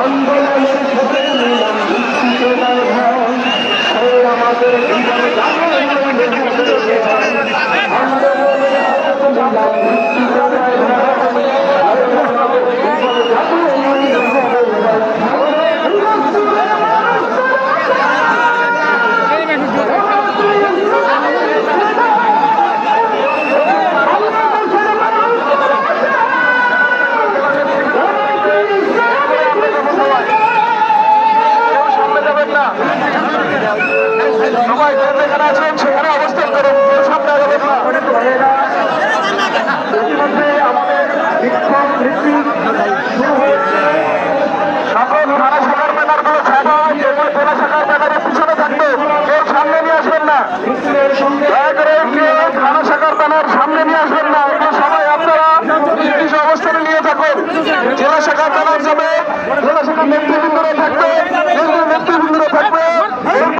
আন্দোলনের আমাদের সবাই যেখানে আছেন সেখানে অবস্থান করুন, সামনে যাবেন না। ইতিমধ্যে আমাদের বিক্ষোভ নীতি শুরু হয়েছে। সকল থানা শাখার ব্যানারগুলো ছাড়া এবং জেলা শাখার ব্যানারের পিছনে থাকবে, কেউ সামনে নিয়ে আসবেন না। দয়া করে কেউ থানা শাখার ব্যানার সামনে নিয়ে আসবেন না। এগুলো সবাই আপনারা নির্দিষ্ট অবস্থানে নিয়ে থাকুন। জেলা শাখার ব্যানার যাবে, জেলা শাখার নেতৃবৃন্দরা